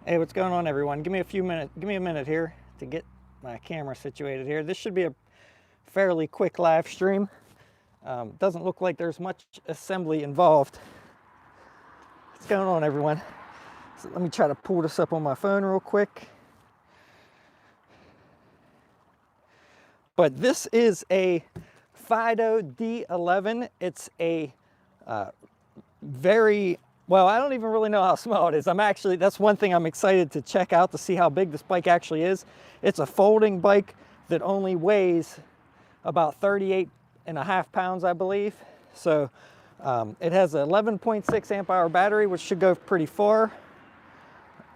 Hey, what's going on, everyone? Give me a minute here to get my camera situated here. This should be a fairly quick live stream. Doesn't look like there's much assembly involved. What's going on, everyone? So let me try to pull this up on my phone real quick. But this is a Fiido D11. It's a well, I don't even really know how small it is. That's one thing I'm excited to check out to see how big this bike actually is. It's a folding bike that only weighs about 38.5 pounds, I believe. So it has an 11.6 amp hour battery, which should go pretty far.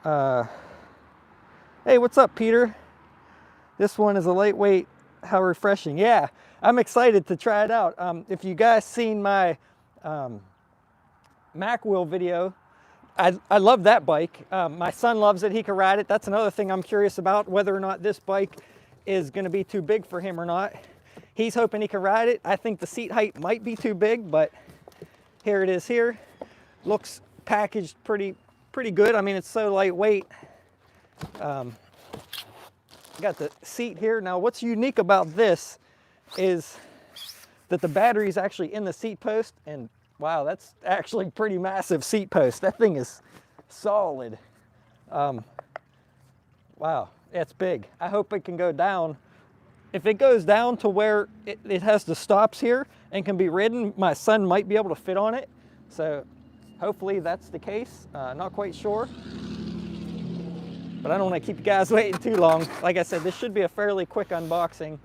Hey, what's up, Peter? This one is a lightweight. How refreshing. Yeah, I'm excited to try it out. If you guys seen my Mac wheel video, I love that bike. My son loves it. He can ride it. That's another thing I'm curious about, whether or not this bike is going to be too big for him or not. He's hoping he can ride it. I think the seat height might be too big, but here it is here. Looks packaged pretty good. I mean, it's so lightweight. Got the seat here. Now, what's unique about this is that the battery is actually in the seat post, and wow, that's actually pretty massive seat post. That thing is solid. Wow, it's big. I hope it can go down. If it goes down to where it has the stops here and can be ridden, my son might be able to fit on it. So hopefully that's the case. Not quite sure. But I don't want to keep you guys waiting too long. Like I said, this should be a fairly quick unboxing.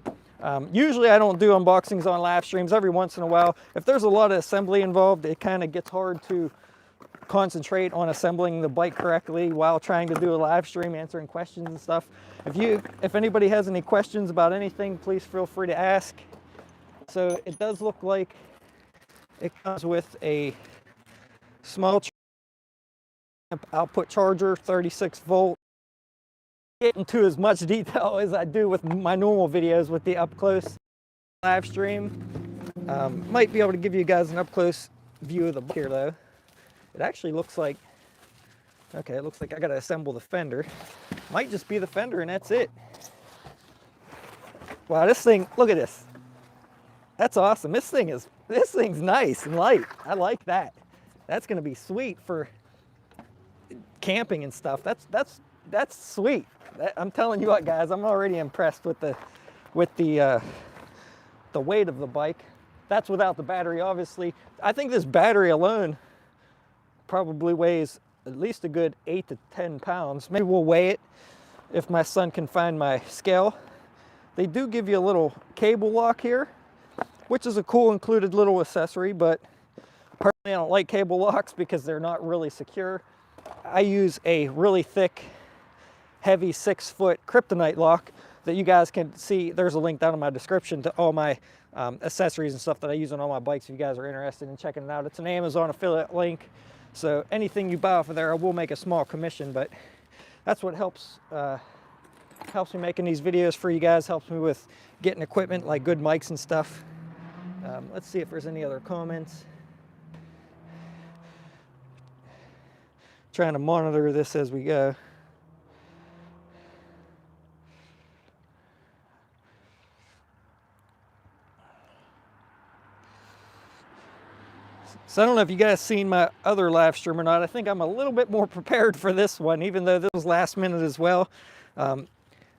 Usually I don't do unboxings on live streams. Every once in a while, if there's a lot of assembly involved, it kind of gets hard to concentrate on assembling the bike correctly while trying to do a live stream, answering questions and stuff. If anybody has any questions about anything, please feel free to ask. So it does look like it comes with a small output charger, 36 volt. Get into as much detail as I do with my normal videos with the up close live stream. Might be able to give you guys an up close view of the bike here though. It actually looks like, okay, it looks like I gotta assemble the fender. Might just be the fender and that's it. Wow, this thing, look at this. That's awesome. This thing's nice and light. I like that. That's gonna be sweet for camping and stuff. That's sweet. I'm telling you what, guys, I'm already impressed with the weight of the bike. That's without the battery, obviously. I think this battery alone probably weighs at least a good 8 to 10 pounds. Maybe we'll weigh it if my son can find my scale. They do give you a little cable lock here, which is a cool included little accessory, but personally I don't like cable locks because they're not really secure. I use a really thick, heavy 6-foot kryptonite lock that you guys can see. There's a link down in my description to all my accessories and stuff that I use on all my bikes if you guys are interested in checking it out. It's an Amazon affiliate link, so anything you buy off of there, I will make a small commission, but that's what helps me making these videos for you guys, helps me with getting equipment like good mics and stuff. Let's see if there's any other comments. Trying to monitor this as we go. So I don't know if you guys seen my other live stream or not. I think I'm a little bit more prepared for this one, even though this was last minute as well.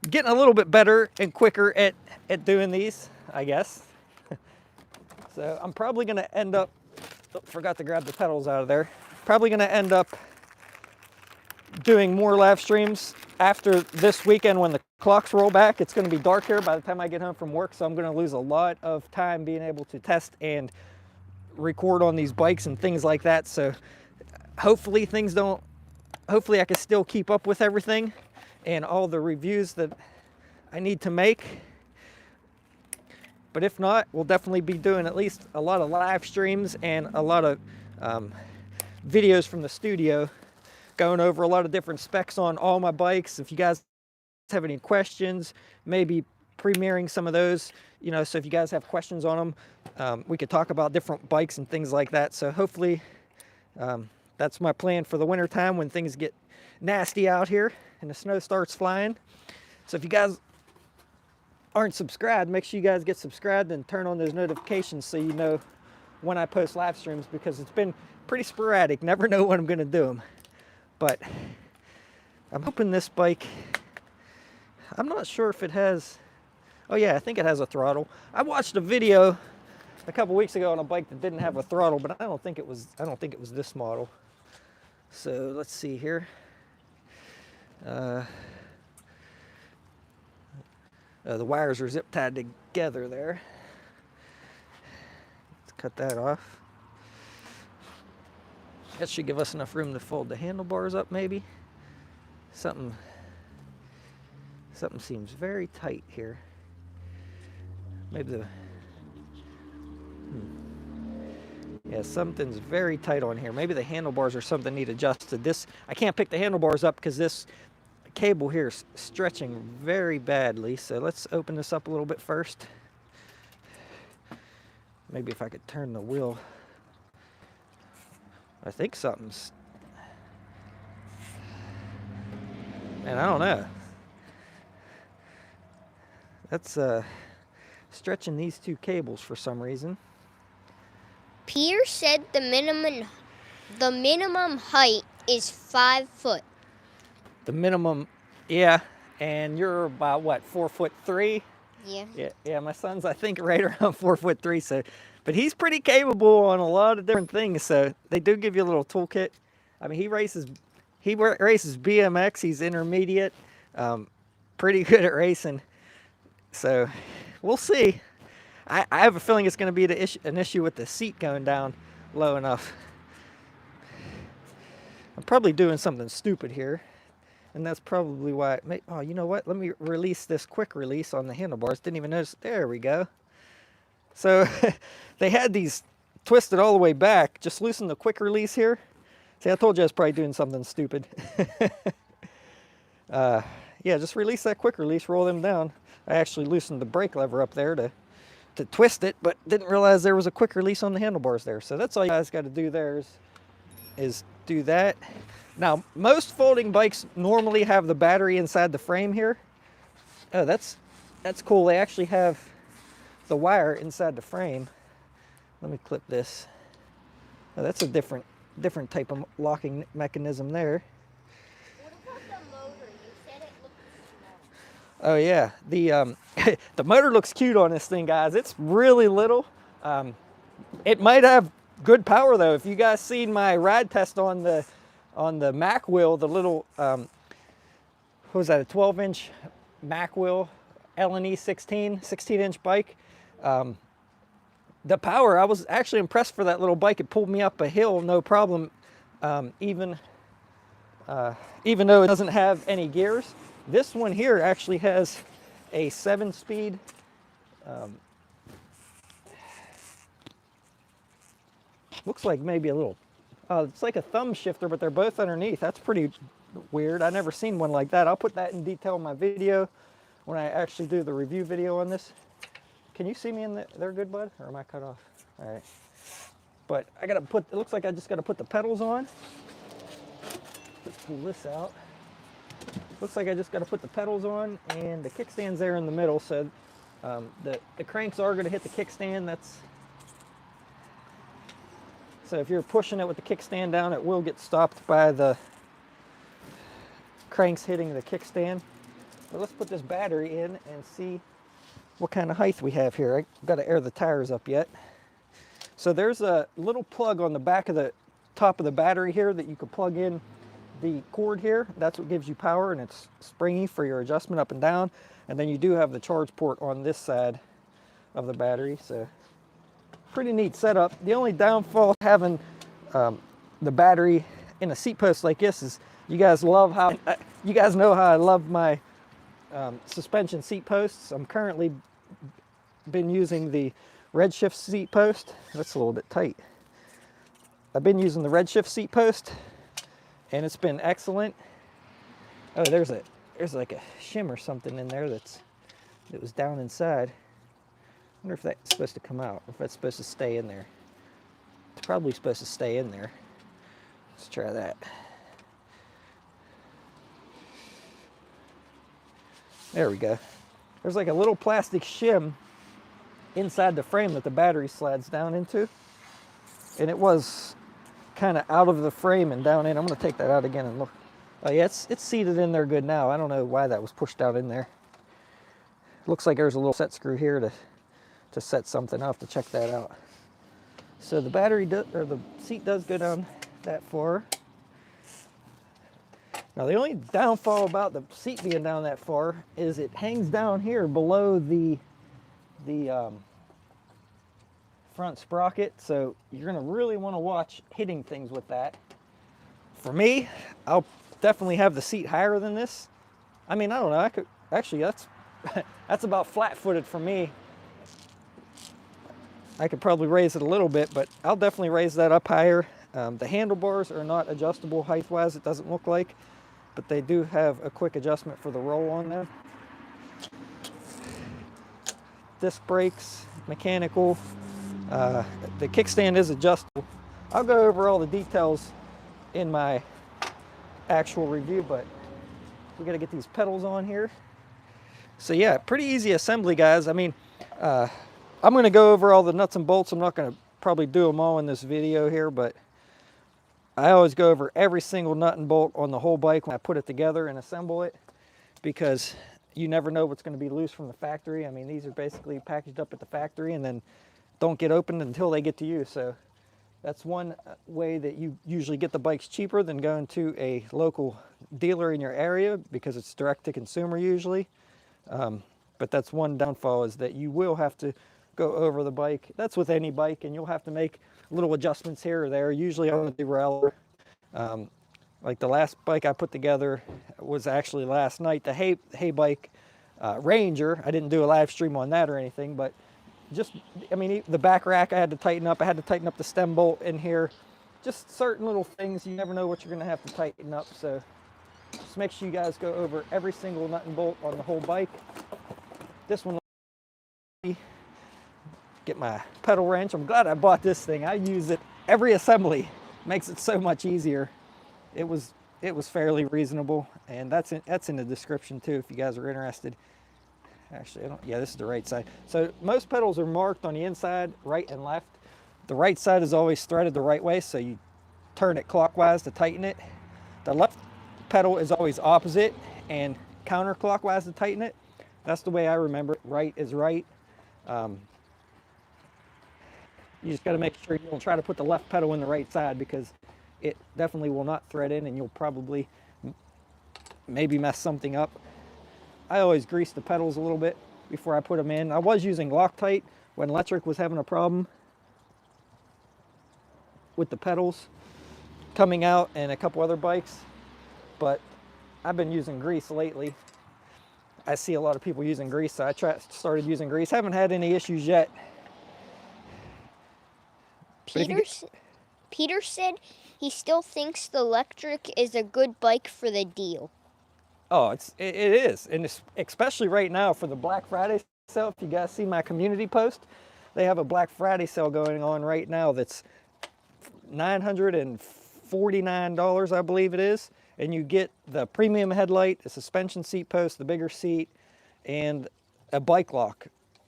Getting a little bit better and quicker at doing these, I guess. So I'm probably going to end up, oh, forgot to grab the pedals out of there. Probably going to end up doing more live streams after this weekend when the clocks roll back. It's going to be dark here by the time I get home from work, so I'm going to lose a lot of time being able to test and record on these bikes and things like that. So hopefully I can still keep up with everything and all the reviews that I need to make. But if not, we'll definitely be doing at least a lot of live streams and a lot of videos from the studio, going over a lot of different specs on all my bikes. If you guys have any questions, maybe premiering some of those, you know, so if you guys have questions on them, we could talk about different bikes and things like that. So hopefully That's my plan for the winter time when things get nasty out here and the snow starts flying. So if you guys aren't subscribed, make sure you guys get subscribed and turn on those notifications so you know when I post live streams, because it's been pretty sporadic. Never know when I'm going to do them. But I'm hoping this bike, I'm not sure if it has, oh yeah, I think it has a throttle. I watched a video a couple weeks ago on a bike that didn't have a throttle, but I don't think it was this model. So let's see here. The wires are zip tied together there. Let's cut that off. That should give us enough room to fold the handlebars up, maybe. Something seems very tight here. Maybe the, yeah, something's very tight on here. Maybe the handlebars or something need adjusted. This, I can't pick the handlebars up because this cable here is stretching very badly. So let's open this up a little bit first. Maybe if I could turn the wheel. I think something's, man, I don't know. That's stretching these two cables for some reason. Pierre said the minimum height is 5 foot. The minimum, yeah, and you're about what, 4'3"? Yeah. Yeah. My son's, I think, right around 4'3". So, but he's pretty capable on a lot of different things. So they do give you a little toolkit. I mean, he races BMX. He's intermediate, pretty good at racing. So we'll see. I have a feeling it's going to be an issue with the seat going down low enough. I'm probably doing something stupid here. And that's probably why, oh, you know what? Let me release this quick release on the handlebars. Didn't even notice. There we go. So they had these twisted all the way back. Just loosen the quick release here. See, I told you I was probably doing something stupid. Yeah, just release that quick release, roll them down. I actually loosened the brake lever up there to twist it, but didn't realize there was a quick release on the handlebars there. So that's all you guys got to do there is do that. Now, most folding bikes normally have the battery inside the frame here. Oh, that's cool. They actually have the wire inside the frame. Let me clip this. Oh, that's a different type of locking mechanism there. What about the motor? You said it looked small. Oh yeah, the the motor looks cute on this thing, guys. It's really little. It might have good power though. If you guys seen my ride test on the Mac wheel, the little what was that, a 12-inch Mac wheel, LNE 16-inch bike. The power, I was actually impressed for that little bike. It pulled me up a hill no problem, even though it doesn't have any gears. This one here actually has a 7-speed looks like maybe a little, it's like a thumb shifter, but they're both underneath. That's pretty weird. I've never seen one like that. I'll put that in detail in my video when I actually do the review video on this. Can you see me in there good, bud? Or am I cut off? All right. But I gotta it looks like I just gotta put the pedals on. Let's pull this out. Looks like I just gotta put the pedals on, and the kickstand's there in the middle, so the cranks are gonna hit the kickstand. So if you're pushing it with the kickstand down, it will get stopped by the cranks hitting the kickstand. But let's put this battery in and see what kind of height we have here. I've got to air the tires up yet. So there's a little plug on the back of the top of the battery here that you can plug in the cord here. That's what gives you power, and it's springy for your adjustment up and down. And then you do have the charge port on this side of the battery. So pretty neat setup. The only downfall having the battery in a seat post like this is you guys know how I love my suspension seat posts. I'm currently been using the Redshift seat post. That's a little bit tight. I've been using the Redshift seat post, and it's been excellent. Oh, there's like a shim or something in there that was down inside. I wonder if that's supposed to come out, or if that's supposed to stay in there. It's probably supposed to stay in there. Let's try that. There we go. There's like a little plastic shim inside the frame that the battery slides down into. And it was kind of out of the frame and down in. I'm going to take that out again and look. Oh yeah, it's seated in there good now. I don't know why that was pushed out in there. Looks like there's a little set screw here to set something. I'll have to check that out. So the the seat does go down that far. Now the only downfall about the seat being down that far is it hangs down here below the front sprocket, so you're going to really want to watch hitting things with that. For me, I'll definitely have the seat higher than this. I mean, I don't know, I could actually, that's about flat-footed for me. I could probably raise it a little bit, but I'll definitely raise that up higher. The handlebars are not adjustable height-wise, it doesn't look like, but they do have a quick adjustment for the roll on them. Disc brakes, mechanical. The kickstand is adjustable. I'll go over all the details in my actual review, but we got to get these pedals on here. So yeah, pretty easy assembly, guys. I mean, I'm going to go over all the nuts and bolts. I'm not going to probably do them all in this video here, but I always go over every single nut and bolt on the whole bike when I put it together and assemble it, because you never know what's going to be loose from the factory. I mean, these are basically packaged up at the factory and then don't get opened until they get to you. So that's one way that you usually get the bikes cheaper than going to a local dealer in your area, because it's direct to consumer usually. But that's one downfall, is that you will have to go over the bike. That's with any bike, and you'll have to make little adjustments here or there, usually on the derailleur. Like the last bike I put together was actually last night, the hay bike Ranger. I didn't do a live stream on that or anything, but just, I mean, the back rack I had to tighten up. I had to tighten up the stem bolt in here. Just certain little things, you never know what you're going to have to tighten up. So just make sure you guys go over every single nut and bolt on the whole bike. This one, get my pedal wrench. I'm glad I bought this thing. I use it every assembly. Makes it so much easier. It was fairly reasonable, and that's in the description too if you guys are interested. Actually, yeah, this is the right side. So most pedals are marked on the inside, right and left. The right side is always threaded the right way, so you turn it clockwise to tighten it. The left pedal is always opposite and counterclockwise to tighten it. That's the way I remember it. Right is right. You just got to make sure you don't try to put the left pedal in the right side, because it definitely will not thread in and you'll probably maybe mess something up. I always grease the pedals a little bit before I put them in. I was using Loctite when Electric was having a problem with the pedals coming out, and a couple other bikes, but I've been using grease lately. I see a lot of people using grease, so I started using grease. Haven't had any issues yet. Peter said he still thinks the Electric is a good bike for the deal. Oh, it is, and especially right now for the Black Friday sale. If you guys see my community post, they have a Black Friday sale going on right now that's $949, I believe it is, and you get the premium headlight, a suspension seat post, the bigger seat, and a bike lock,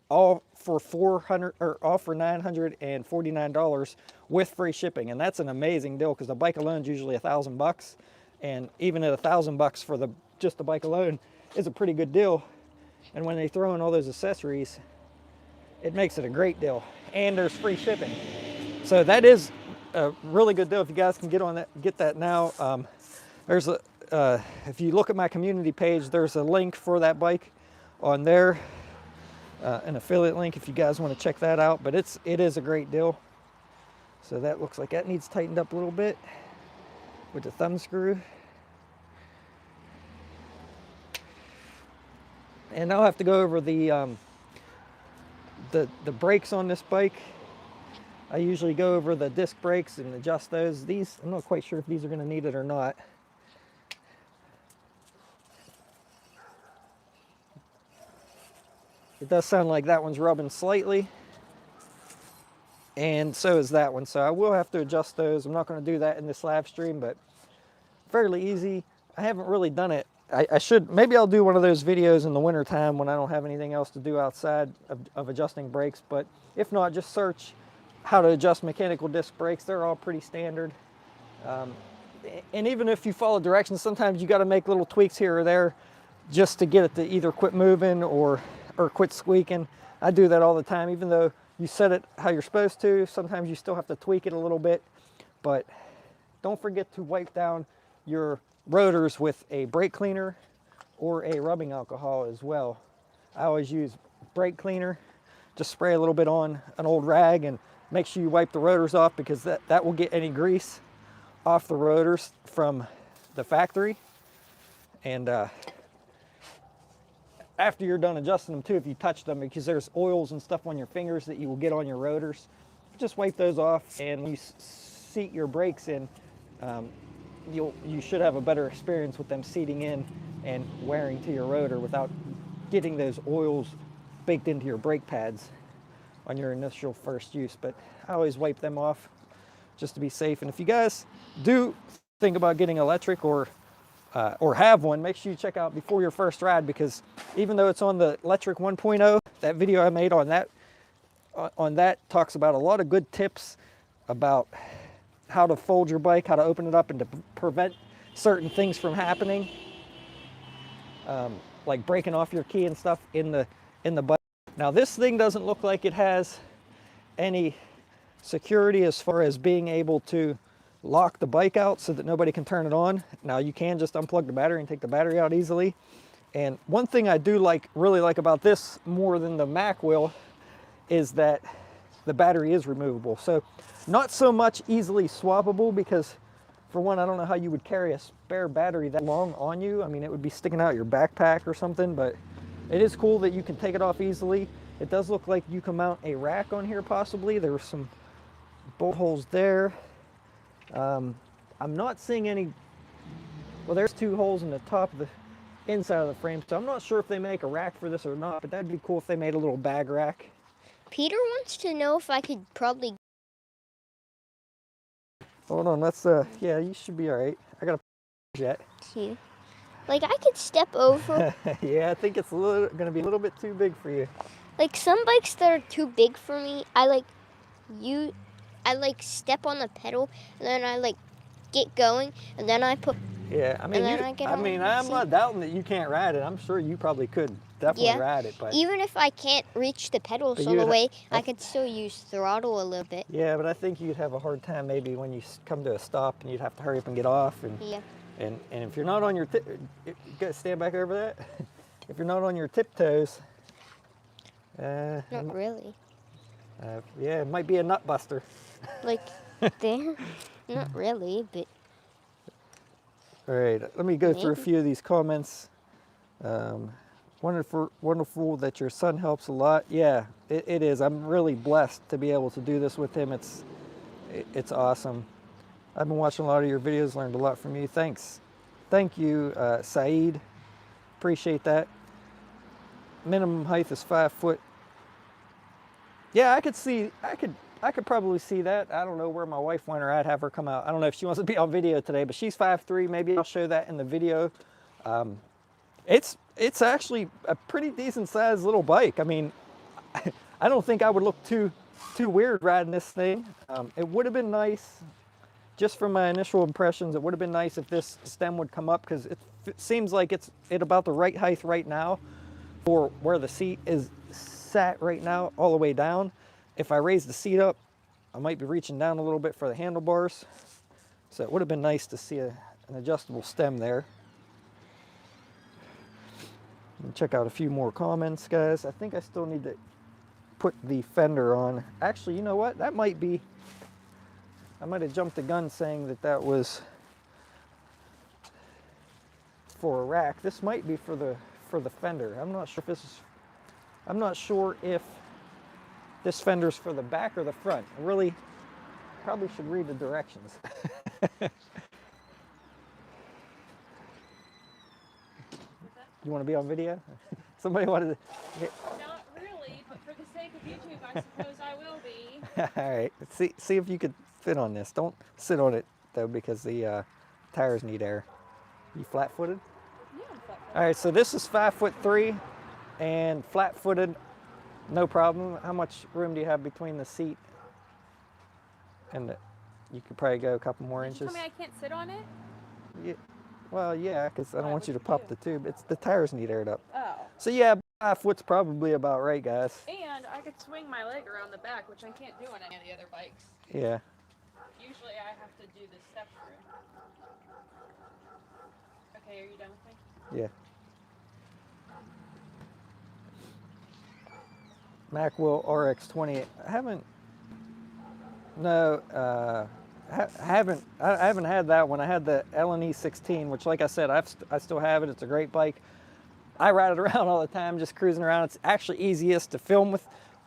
all for $949 with free shipping. And that's an amazing deal, because the bike alone is usually $1,000, and even at $1,000 for just the bike alone is a pretty good deal. And when they throw in all those accessories, it makes it a great deal, and there's free shipping. So that is a really good deal if you guys can get that now. There's if you look at my community page, there's a link for that bike on there, an affiliate link if you guys want to check that out. But it is a great deal. So that looks like that needs tightened up a little bit with the thumb screw. And I'll have to go over the brakes on this bike. I usually go over the disc brakes and adjust those. These, I'm not quite sure if these are going to need it or not. It does sound like that one's rubbing slightly. and so is that one. So I will have to adjust those. I'm not going to do that in this live stream, but fairly easy. I haven't really done it. I should, maybe I'll do one of those videos in the winter time when I don't have anything else to do outside of adjusting brakes. But if not, just search how to adjust mechanical disc brakes. They're all pretty standard. And even if you follow directions, sometimes you got to make little tweaks here or there just to get it to either quit moving or quit squeaking. I do that all the time. Even though you set it how you're supposed to, sometimes you still have to tweak it a little bit. But don't forget to wipe down your rotors with a brake cleaner or a rubbing alcohol as well. I always use brake cleaner. Just spray a little bit on an old rag and make sure you wipe the rotors off, because that will get any grease off the rotors from the factory. And after you're done adjusting them too, if you touch them, because there's oils and stuff on your fingers that you will get on your rotors, just wipe those off. And when you seat your brakes in, you should have a better experience with them seating in and wearing to your rotor without getting those oils baked into your brake pads on your initial first use. But I always wipe them off just to be safe. And if you guys do think about getting electric or have one, make sure you check out Before Your First Ride, because even though it's on the electric 1.0, that video I made on that talks about a lot of good tips about how to fold your bike, how to open it up, and to prevent certain things from happening, like breaking off your key and stuff in the bike. Now this thing doesn't look like it has any security as far as being able to lock the bike out so that nobody can turn it on. Now you can just unplug the battery and take the battery out easily. And one thing I do really like about this more than the Mac will is that the battery is removable. So not so much easily swappable, because for one, I don't know how you would carry a spare battery that long on you. I mean, it would be sticking out your backpack or something, but it is cool that you can take it off easily. It does look like you can mount a rack on here possibly. There were some bolt holes there. I'm not seeing any, well, there's 2 holes in the top of the inside of the frame, so I'm not sure if they make a rack for this or not, but that'd be cool if they made a little bag rack. Peter wants to know if I could probably... Hold on, let's, yeah, you should be all right. I got a jet. Like, I could step over. Yeah, I think it's gonna be a little bit too big for you. Like, some bikes that are too big for me, I step on the pedal, and then I get going, and then I put... Yeah, I mean, I'm not doubting that you can't ride it. I'm sure you probably could definitely ride it, but even if I can't reach the pedals all the way, I could still use throttle a little bit. Yeah, but I think you'd have a hard time maybe when you come to a stop and you'd have to hurry up and get off. And yeah. And if you're not on your you gotta stand back over that. If you're not on your tiptoes, not really. Yeah, it might be a nut buster. Like there, not really, but. All right, let me go through a few of these comments. Wonderful that your son helps a lot. Yeah, it is. I'm really blessed to be able to do this with him. It's awesome. I've been watching a lot of your videos, learned a lot from you. Thanks. Thank you, Saeed. Appreciate that. Minimum height is 5 foot. Yeah, I could probably see that. I don't know where my wife went, or I'd have her come out. I don't know if she wants to be on video today, but she's 5'3". Maybe I'll show that in the video. It's actually a pretty decent sized little bike. I mean, I don't think I would look too weird riding this thing. It would have been nice, just from my initial impressions, it would have been nice if this stem would come up, because it seems like it's at about the right height right now for where the seat is sat right now, all the way down. If I raise the seat up, I might be reaching down a little bit for the handlebars. So it would have been nice to see an adjustable stem there. Check out a few more comments, guys. I think I still need to put the fender on. Actually, you know what? That might be, I might have jumped the gun saying that was for a rack. This might be for the fender. I'm not sure if this fender's for the back or the front. I really probably should read the directions. You want to be on video? Somebody wanted to... Not really, but for the sake of YouTube, I suppose I will be. All right, see if you could fit on this. Don't sit on it though, because the tires need air. You flat-footed? Yeah, I'm flat-footed. All right, so this is 5'3" and flat-footed, no problem. How much room do you have between the seat and the? You could probably go a couple more Did inches. you tell me I can't sit on it? Yeah, well, yeah, because I don't Why? want you to What'd you pop do? the tube. It's the tires need aired up. Oh. So yeah, 5 foot's probably about right, guys. And I could swing my leg around the back, which I can't do on any of the other bikes. Yeah. Usually I have to do the step through. Okay, are you done with me? Yeah. Macwell RX-20. I haven't. No, I haven't had that one. I had the LNE 16, which, like I said, I still have it. It's a great bike. I ride it around all the time, just cruising around. It's actually easiest to film with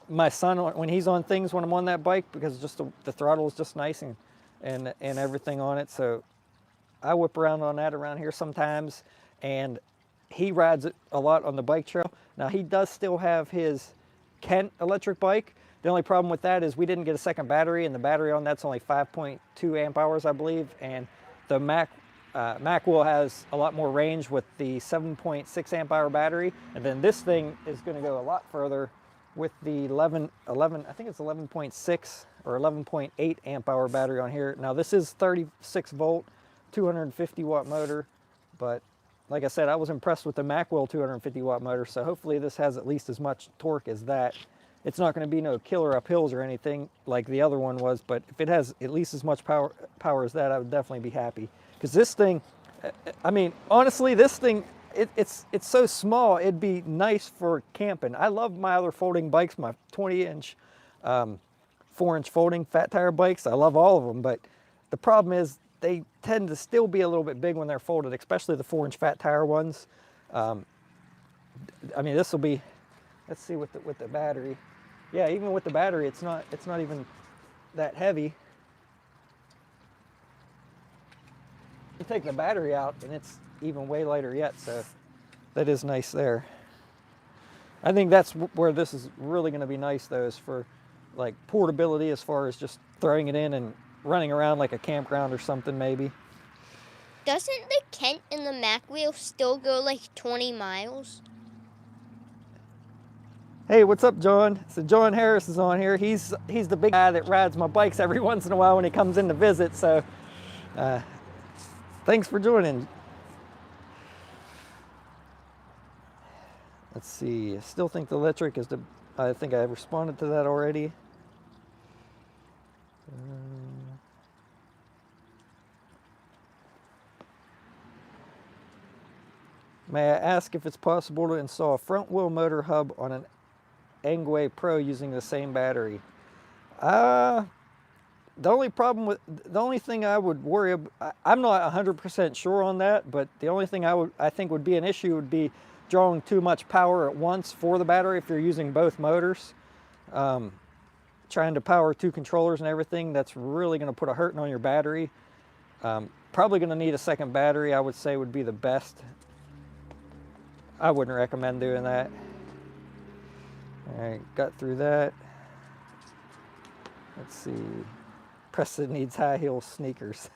my son when he's on things when I'm on that bike, because just the throttle is just nice and everything on it. So I whip around on that around here sometimes, and he rides it a lot on the bike trail. Now he does still have his Kent electric bike. The only problem with that is we didn't get a second battery, and the battery on that's only 5.2 amp hours, I believe. And the Macwell has a lot more range with the 7.6 amp hour battery. And then this thing is going to go a lot further with the 11, I think it's 11.6 or 11.8 amp hour battery on here. Now this is 36 volt, 250 watt motor, but like I said, I was impressed with the Macwell 250 watt motor, so hopefully this has at least as much torque as that. It's not going to be no killer up hills or anything like the other one was, but if it has at least as much power as that, I would definitely be happy. Because this thing, I mean, honestly, this thing, it's so small, it'd be nice for camping. I love my other folding bikes, my 20-inch, 4-inch folding fat tire bikes. I love all of them, but the problem is they tend to still be a little bit big when they're folded, especially the 4-inch fat tire ones. I mean, this will be, let's see with the battery. Yeah, even with the battery, it's not even that heavy. You take the battery out and it's even way lighter yet, so that is nice there. I think that's where this is really going to be nice, though, is for like portability, as far as just throwing it in and running around like a campground or something, maybe. Doesn't the Kent and the Macwheel still go like 20 miles? Hey, what's up, John? So John Harris is on here. He's the big guy that rides my bikes every once in a while when he comes in to visit. So thanks for joining. Let's see. I still think the electric is I think I responded to that already. May I ask if it's possible to install a front wheel motor hub on an Engwe Pro using the same battery? The only thing I would worry about, I'm not 100% sure on that, but the only thing I think would be an issue would be drawing too much power at once for the battery if you're using both motors. Trying to power two controllers and everything, that's really going to put a hurting on your battery. Probably going to need a second battery, I would say, would be the best. I wouldn't recommend doing that. All right, got through that. Let's see. Preston needs high heel sneakers.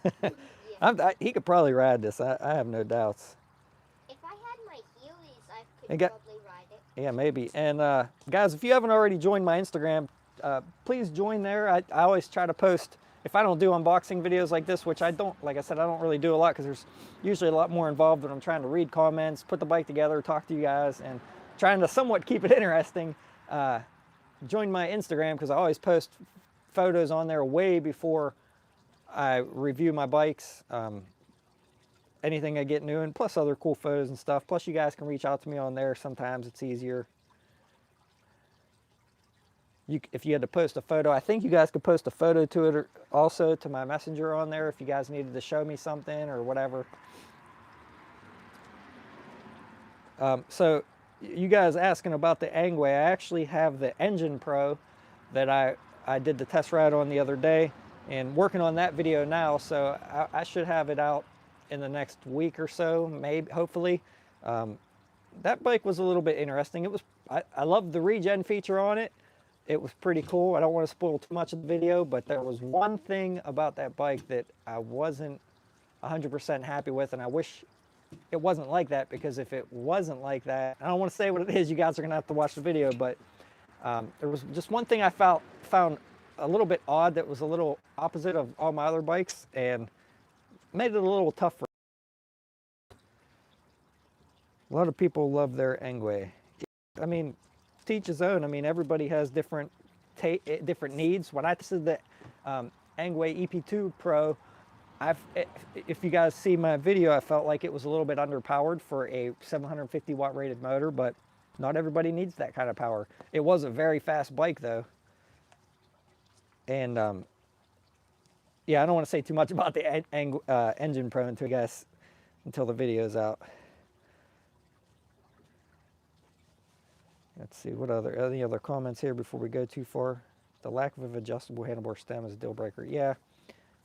He could probably ride this. I have no doubts. If I had my Heelys, I could probably ride it. Yeah, maybe. And guys, if you haven't already joined my Instagram, please join there. I always try to post, if I don't do unboxing videos like this, which I don't, like I said, I don't really do a lot because there's usually a lot more involved when I'm trying to read comments, put the bike together, talk to you guys, and trying to somewhat keep it interesting. Join my Instagram because I always post photos on there way before I review my bikes. Anything I get new, and plus other cool photos and stuff. Plus you guys can reach out to me on there. Sometimes it's easier. If you had to post a photo, I think you guys could post a photo to it, or also to my messenger on there if you guys needed to show me something or whatever. So you guys asking about the Engwe, I actually have the Engine Pro that I did the test ride on the other day, and working on that video now, so I should have it out in the next week or so, maybe, hopefully. That bike was a little bit interesting. I loved the regen feature on it. it was pretty cool. I don't want to spoil too much of the video, but there was one thing about that bike that I wasn't 100% happy with, and I wish it wasn't like that, because if it wasn't like that, I don't want to say what it is, you guys are going to have to watch the video, but there was just one thing I found a little bit odd that was a little opposite of all my other bikes and made it a little tougher. A lot of people love their Engwe. I mean, to each his own. I mean, everybody has different needs. When I tested the Engwe EP2 Pro, if you guys see my video, I felt like it was a little bit underpowered for a 750 watt rated motor, but not everybody needs that kind of power. It was a very fast bike though. And yeah, I don't want to say too much about the engine pro until the video's out. Let's see, any other comments here before we go too far? The lack of an adjustable handlebar stem is a deal breaker. Yeah,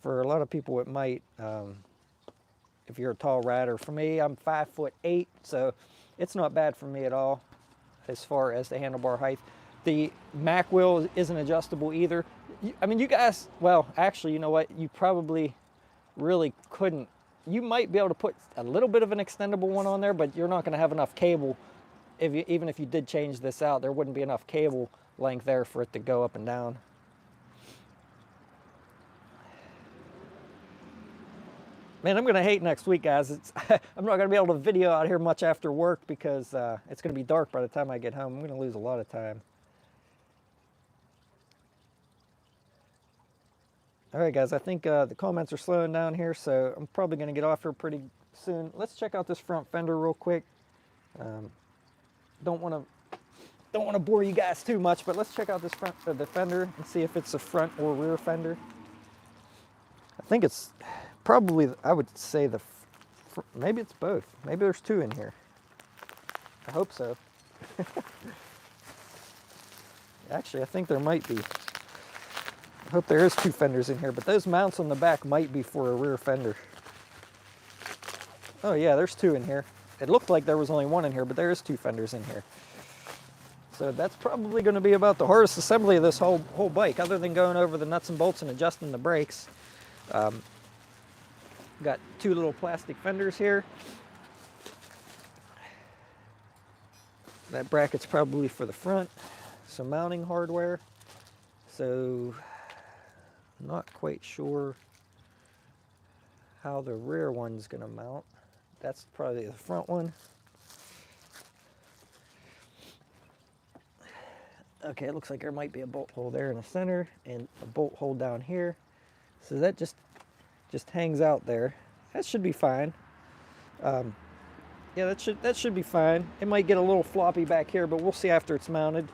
for a lot of people it might, if you're a tall rider. For me, I'm 5'8", so it's not bad for me at all as far as the handlebar height. The Mac wheel isn't adjustable either. I mean, you guys, well, actually, you know what? You probably really couldn't. You might be able to put a little bit of an extendable one on there, but you're not going to have enough cable. Even if you did change this out, there wouldn't be enough cable length there for it to go up and down. Man, I'm going to hate next week, guys. I'm not going to be able to video out here much after work because it's going to be dark by the time I get home. I'm going to lose a lot of time. All right, guys, I think the comments are slowing down here, so I'm probably going to get off here pretty soon. Let's check out this front fender real quick. Don't want to bore you guys too much, but let's check out this the fender and see if it's a front or rear fender. I think it's probably, I would say maybe it's both. Maybe there's two in here. I hope so. Actually, I think there might be. I hope there is two fenders in here, but those mounts on the back might be for a rear fender. Oh yeah, there's two in here. It looked like there was only one in here, but there is two fenders in here. So that's probably going to be about the hardest assembly of this whole bike, other than going over the nuts and bolts and adjusting the brakes. Got two little plastic fenders here. That bracket's probably for the front. Some mounting hardware. So, not quite sure how the rear one's going to mount. That's probably the front one. Okay, it looks like there might be a bolt hole there in the center and a bolt hole down here. So that just hangs out there. That should be fine. Yeah, that should be fine. It might get a little floppy back here, but we'll see after it's mounted.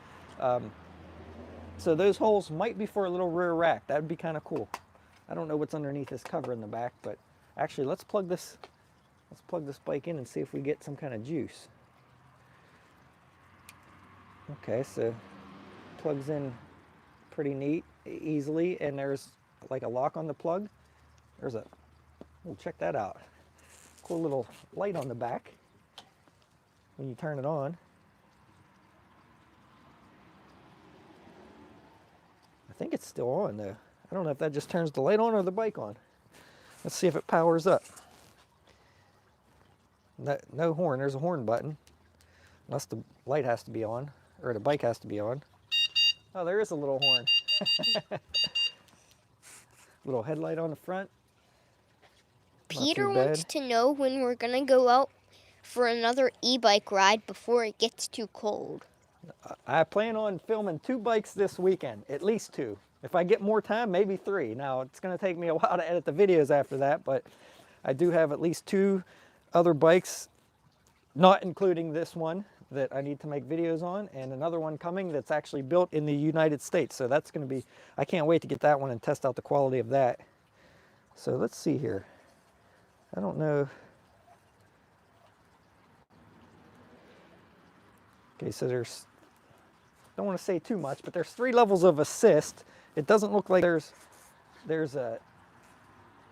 So those holes might be for a little rear rack. That would be kind of cool. I don't know what's underneath this cover in the back, but actually let's plug this bike in and see if we get some kind of juice. Okay, so plugs in pretty neat, easily, and there's like a lock on the plug. We'll check that out. Cool little light on the back when you turn it on. I think it's still on though. I don't know if that just turns the light on or the bike on. Let's see if it powers up. No horn, there's a horn button. Unless the light has to be on, or the bike has to be on. Oh, there is a little horn. Little headlight on the front. Peter wants to know when we're gonna go out for another e-bike ride before it gets too cold. I plan on filming 2 bikes this weekend, at least 2. If I get more time, maybe 3. Now, it's gonna take me a while to edit the videos after that, but I do have at least 2 other bikes, not including this one, that I need to make videos on, and another one coming that's actually built in the United States. So that's gonna be, I can't wait to get that one and test out the quality of that. So let's see here. I don't know. Okay, so don't want to say too much, but there's 3 levels of assist. It doesn't look like there's a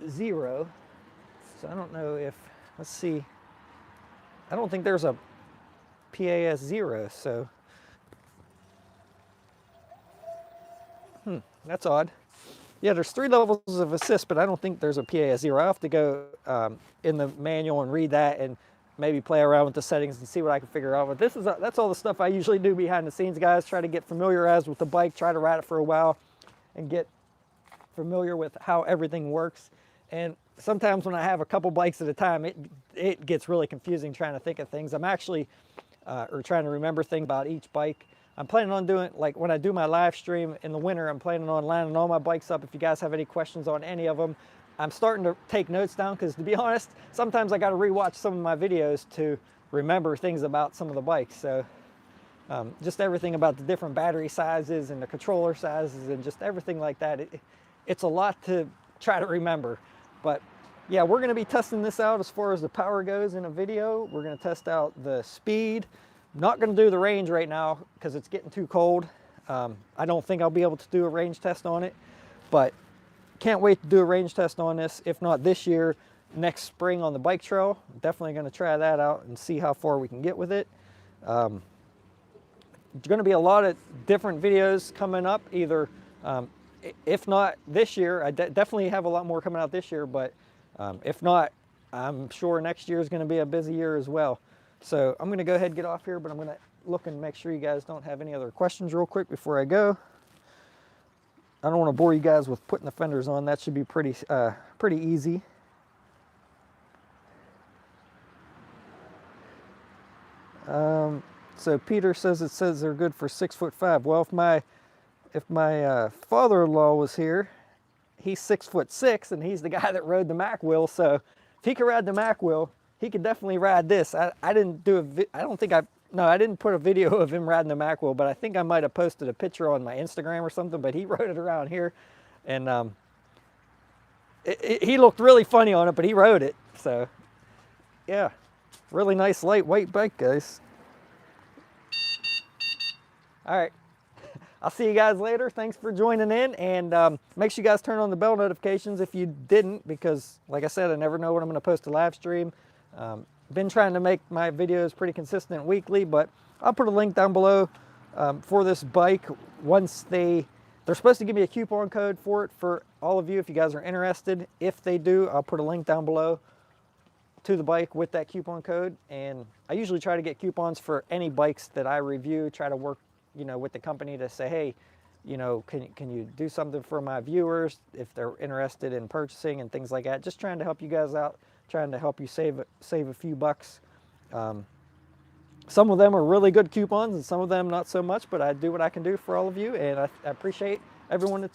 0. So I don't know if, let's see. I don't think there's a PAS 0, so That's odd. Yeah, there's 3 levels of assist, but I don't think there's a PA 0. I'll have to go in the manual and read that and maybe play around with the settings and see what I can figure out. But that's all the stuff I usually do behind the scenes, guys. Try to get familiarized with the bike, try to ride it for a while, and get familiar with how everything works. And sometimes when I have a couple bikes at a time, it gets really confusing trying to think of things. I'm actually, or trying to remember things about each bike. I'm planning on doing, like when I do my live stream in the winter, I'm planning on lining all my bikes up. If you guys have any questions on any of them, I'm starting to take notes down because, to be honest, sometimes I got to rewatch some of my videos to remember things about some of the bikes. So just everything about the different battery sizes and the controller sizes and just everything like that. It's a lot to try to remember. But yeah, we're going to be testing this out as far as the power goes in a video. We're going to test out the speed. Not going to do the range right now because it's getting too cold. I don't think I'll be able to do a range test on it, but can't wait to do a range test on this. If not this year, next spring on the bike trail. Definitely going to try that out and see how far we can get with it. There's going to be a lot of different videos coming up, either if not this year. I definitely have a lot more coming out this year, but if not, I'm sure next year is going to be a busy year as well. So I'm going to go ahead and get off here, but I'm going to look and make sure you guys don't have any other questions real quick before I go. I don't want to bore you guys with putting the fenders on. That should be pretty easy. So Peter says it says they're good for 6'5". Well, if my father-in-law was here, he's 6'6", and he's the guy that rode the Mac wheel. So if he could ride the Mac wheel, he could definitely ride this. I didn't put a video of him riding the Mac wheel, but I think I might have posted a picture on my Instagram or something, but he rode it around here, and he looked really funny on it, but he rode it. So yeah, really nice lightweight bike, guys. All right, I'll see you guys later. Thanks for joining in, and make sure you guys turn on the bell notifications if you didn't, because like I said, I never know when I'm going to post a live stream. Been trying to make my videos pretty consistent weekly, but I'll put a link down below for this bike. Once they're supposed to give me a coupon code for it for all of you if you guys are interested. If they do, I'll put a link down below to the bike with that coupon code. And I usually try to get coupons for any bikes that I review, try to work, with the company to say, hey, can you do something for my viewers if they're interested in purchasing and things like that. Just trying to help you guys out, trying to help you save a few bucks. Some of them are really good coupons and some of them not so much, but I do what I can do for all of you, and I appreciate everyone that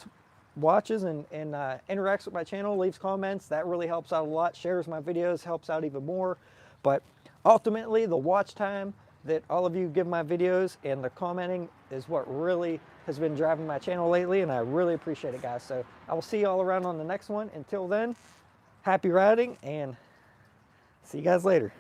watches and interacts with my channel, leaves comments. That really helps out a lot, shares my videos, helps out even more. But ultimately, the watch time that all of you give my videos and the commenting is what really has been driving my channel lately, and I really appreciate it, guys. So I will see you all around on the next one. Until then, happy riding, and see you guys later.